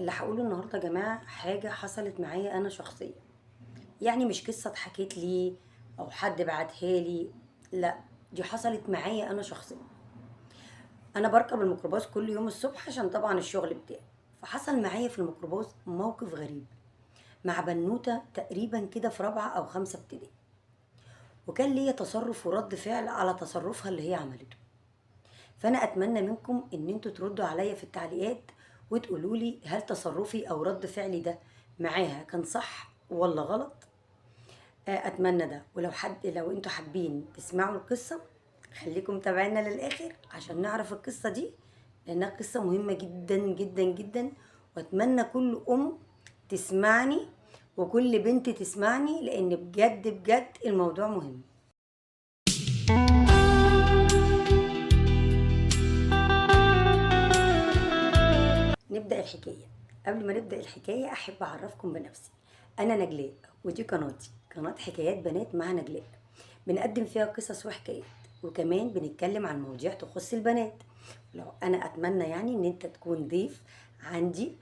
اللي هقوله النهارده يا جماعة حاجة حصلت معايا أنا شخصيا. يعني مش قصة اتحكت لي أو حد بعتها لي، لا، دي حصلت معايا أنا شخصيا. أنا بركب الميكروباص كل يوم الصبح عشان طبعا الشغل بتاعي. فحصل معايا في الميكروباص موقف غريب مع بنوتة تقريبا كده في رابعة أو خمسة ابتدائي، وكان ليا تصرف ورد فعل على تصرفها اللي هي عملته. فأنا أتمنى منكم إن انتوا تردوا عليا في التعليقات وتقولوا لي هل تصرفي أو رد فعلي ده معاها كان صح ولا غلط. اتمنى ده. ولو لو انتوا حابين تسمعوا القصه خليكم متابعينا للاخر عشان نعرف القصه دي، لانها قصه مهمه جدا جدا جدا. واتمنى كل ام تسمعني وكل بنت تسمعني، لان بجد بجد الموضوع مهم. نبدأ الحكاية. قبل ما نبدأ الحكاية أحب أعرفكم بنفسي. أنا نجلاء، ودي قناتي، قناة حكايات بنات مع نجلاء. بنقدم فيها قصص وحكايات، وكمان بنتكلم عن مواضيع تخص البنات. لو أنا أتمنى يعني إن أنت تكون ضيف عندي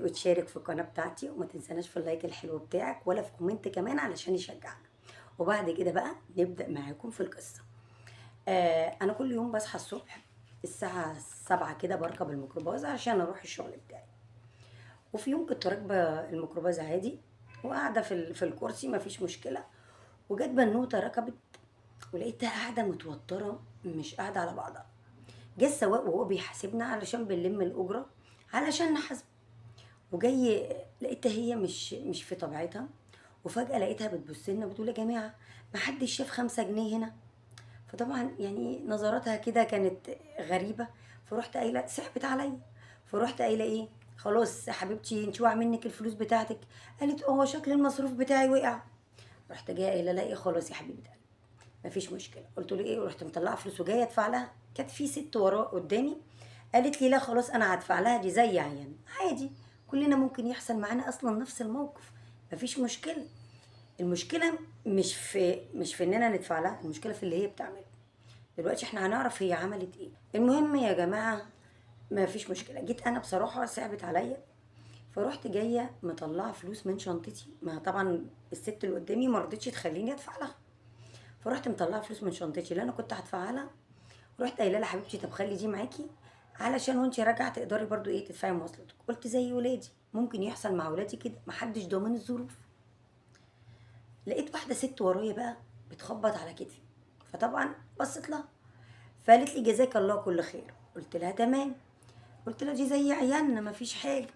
وتشارك في القناة بتاعتي، وما تنساناش في اللايك الحلو بتاعك ولا في كومنت كمان علشان يشجعك. وبعد كده بقى نبدأ معاكم في القصة. انا كل يوم بصحى الصبح الساعة 7 كده بركب الميكروباص عشان اروح الشغل بتاعي. وفي يوم كنت راكبة الميكروباص عادي وقاعدة في الكرسي مفيش مشكلة. وجت بنوتة ركبت ولقيتها قاعدة متوترة، مش قاعدة على بعضها. جه السواق وهو بيحاسبنا علشان بنلم الأجرة علشان نحاسب. وجاي لقيتها هي مش في طبيعتها. وفجأة لقيتها بتبص لنا بتقول يا جماعة محدش شاف 5 جنيه هنا. فطبعا يعني نظراتها كده كانت غريبة. فرحت قايلة سحبت عليا. فرحت قايلة ايه، خلاص يا حبيبتي انت وقع منك الفلوس بتاعتك. قالت اه شكل المصروف بتاعي وقع. رحت جايه قايله لا ايه خلاص يا حبيبه قلبي مفيش مشكله. قلت له ايه، ورحت مطلعه فلوس وجايه ادفع لها. كانت في ست وراه قدامي قالت لي لا خلاص انا هدفع لها، دي زي عيان عادي، كلنا ممكن يحصل معانا اصلا نفس الموقف، مفيش مشكله. المشكله مش في اننا ندفع لها، المشكله في اللي هي بتعمله. دلوقتي احنا هنعرف هي عملت ايه. المهم يا جماعه ما فيش مشكله. جيت انا بصراحه صعبت عليا. فرحت جايه مطلعه فلوس من شنطتي، ما طبعا الست اللي قدامي ما رضتش تخليني ادفع لها. فرحت مطلعه فلوس من شنطتي اللي انا كنت هدفعها لها. ورحت قايله لها حبيبتي طب خلي دي معاكي علشان وانتي راجعه تقدري برضو ايه تدفعي مواصلاتك. قلت زي ولادي ممكن يحصل مع ولادي كده، محدش ضامن الظروف. لقيت واحده ست ورايا بقى بتخبط على كتفي. فطبعا بصيت لها فقالت لي جزاك الله كل خير. قلت لها تمام. قلت لها دي زي عيالنا مفيش حاجه.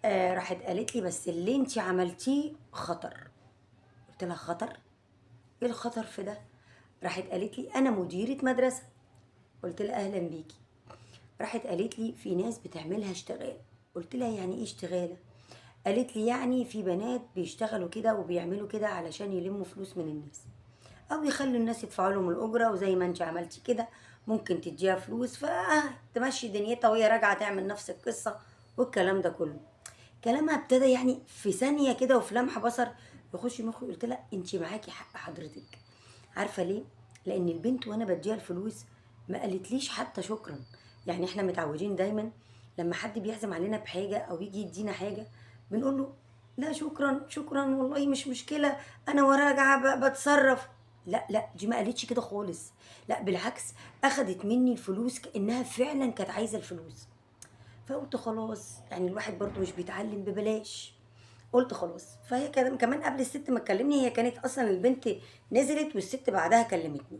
راحت قالت لي بس اللي انتي عملتيه خطر. قلت لها خطر؟ ايه الخطر في ده؟ راحت قالت لي انا مديره مدرسه. قلت لها اهلا بيكي. راحت قالت لي في ناس بتعملها اشتغال. قلت لها يعني ايه اشتغاله؟ قالت لي يعني في بنات بيشتغلوا كده وبيعملوا كده علشان يلموا فلوس من الناس، او يخلوا الناس يدفعوا لهم الاجره، وزي ما انت عملتي كده ممكن تديها فلوس فتمشي دنيتها وهي راجعه تعمل نفس القصه والكلام ده كله. كلامها ابتدى يعني في ثانيه كده وفي لمح بصر يخش مخي. قلت لها انت معاكي حق حضرتك. عارفه ليه؟ لان البنت وانا بديها الفلوس ما قالتليش حتى شكرا. يعني احنا متعودين دايما لما حد بيعزم علينا بحاجه او يجي يدينا حاجه بنقول له لا شكرا شكرا والله مش مشكله انا وراجعه بتصرف. لا لا دي ما قالتش كده خالص. لا بالعكس، اخدت مني الفلوس كانها فعلا كانت عايزه الفلوس. فقلت خلاص يعني الواحد برضو مش بيتعلم ببلاش. قلت خلاص. فهي كمان قبل الست ما تكلمني هي كانت اصلا البنت نزلت والست بعدها كلمتني.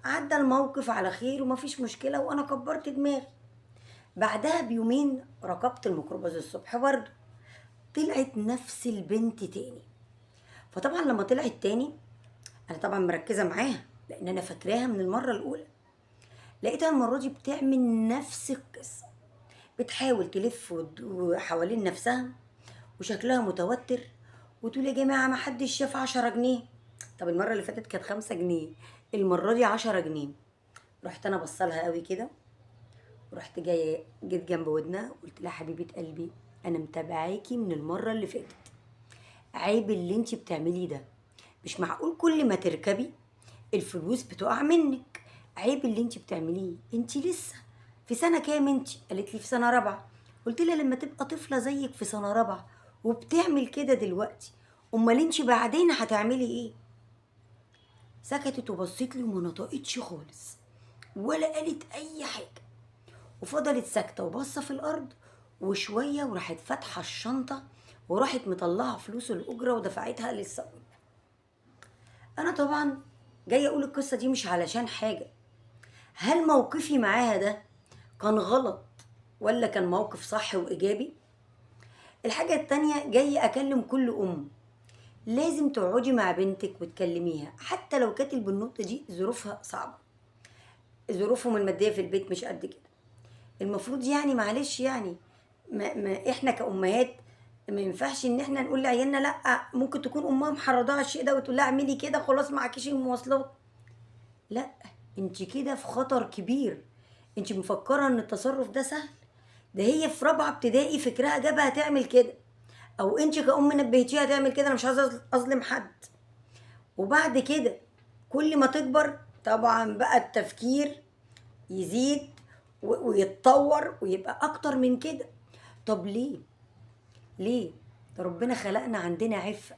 عدى الموقف على خير ومفيش مشكله وانا كبرت دماغي. بعدها بيومين ركبت الميكروباص الصبح برضه طلعت نفس البنت تاني. فطبعا لما طلعت تاني انا طبعا مركزه معاها لان انا فاكراها من المره الاولى. لقيتها المره دي بتعمل نفس القصه، بتحاول تلف حوالين نفسها وشكلها متوتر وتقول يا جماعة ما حدش شاف 10 جنيه. طب المرة اللي فاتت كانت 5 جنيه، المرة دي 10 جنيه. رحت أنا بصلها قوي كده ورحت جاية جيت جنب ودنها وقلت لها حبيبة قلبي أنا متابعاكي من المرة اللي فاتت، عيب اللي انتي بتعمليه ده. مش معقول كل ما تركبي الفلوس بتقع منك. عيب اللي انتي بتعمليه، انتي لسه في في سنه كام انت؟ قالت لي في سنه رابعه. قلت لها لما تبقى طفله زيك في سنه رابعه وبتعمل كده دلوقتي، امال انت بعدين هتعملي ايه؟ سكتت وبصيت لي وما نطقتش خالص ولا قالت اي حاجه، وفضلت ساكته وباصه في الارض. وشويه وراحت فاتحه الشنطه وراحت مطلعه فلوس الاجره ودفعتها للسواق. انا طبعا جايه اقول القصه دي مش علشان حاجه. هل موقفي معاها ده كان غلط ولا كان موقف صح وايجابي؟ الحاجه التانيه، جايه اكلم كل ام. لازم تقعدي مع بنتك وتكلميها حتى لو كانت البنوته دي ظروفها صعبه، ظروفهم الماديه في البيت مش قد كده. المفروض يعني معلش يعني ما احنا كأمهات ما ينفعش ان احنا نقول لعيالنا لا. ممكن تكون امها محرضاها على الشيء ده وتقول لها اعملي كده خلاص معكيش المواصلات. لا، انت كده في خطر كبير. انت مفكره ان التصرف ده سهل؟ ده هي في رابعه ابتدائي فكرها جابها تعمل كده، او انت كأم نبهتيها تعمل كده. انا مش عايزه اظلم حد. وبعد كده كل ما تكبر طبعا بقى التفكير يزيد ويتطور ويبقى اكتر من كده. طب ليه؟ ليه؟ ده ربنا خلقنا عندنا عفة،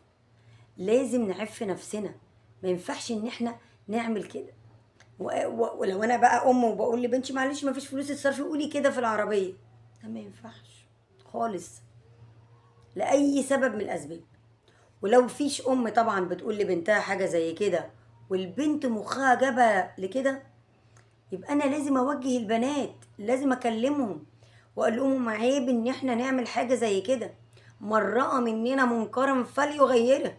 لازم نعف نفسنا. ما ينفعش ان احنا نعمل كده. ولو انا بقى ام وبقول لبنتي معلش ما فيش فلوس تصرفي قولي كده في العربية، ده ما ينفعش خالص لأي سبب من الأسباب. ولو فيش ام طبعا بتقول لبنتها حاجة زي كده والبنت مخها جابها لكده، يبقى انا لازم اوجه البنات، لازم اكلمهم واقول لهم عيب ان احنا نعمل حاجه زي كده. من راى مننا منكرا فليغيره.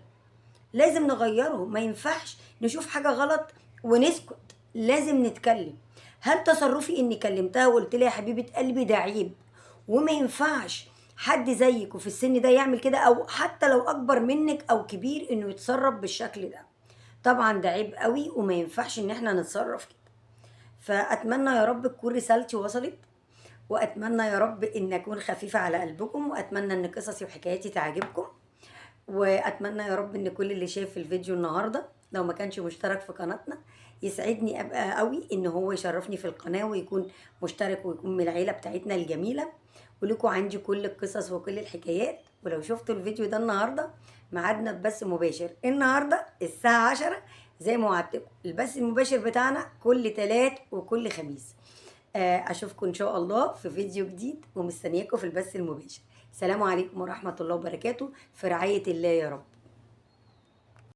لازم نغيره، ما ينفعش نشوف حاجه غلط ونسكت، لازم نتكلم. هل تصرفي اني كلمتها وقلت لها يا حبيبه قلبي ده عيب وما ينفعش حد زيك وفي السن ده يعمل كده، او حتى لو اكبر منك او كبير انه يتصرف بالشكل ده؟ طبعا ده عيب قوي وما ينفعش ان احنا نتصرف كده. فاتمنى يا رب تكون رسالتي وصلت، واتمنى يا رب ان اكون خفيفه على قلبكم، واتمنى ان قصصي وحكاياتي تعجبكم. واتمنى يا رب ان كل اللي شاف الفيديو النهارده لو ما كانش مشترك في قناتنا يسعدني ابقى قوي ان هو يشرفني في القناه ويكون مشترك ويكون من العيله بتاعتنا الجميله. ولكم عندي كل القصص وكل الحكايات. ولو شفتوا الفيديو ده النهارده ميعادنا ببث مباشر النهارده الساعه 10 زي ما وعدتكم. البث المباشر بتاعنا كل تلات وكل خميس. اشوفكم ان شاء الله في فيديو جديد ومستنياكم في البث المباشر. السلام عليكم ورحمه الله وبركاته، في رعايه الله يا رب.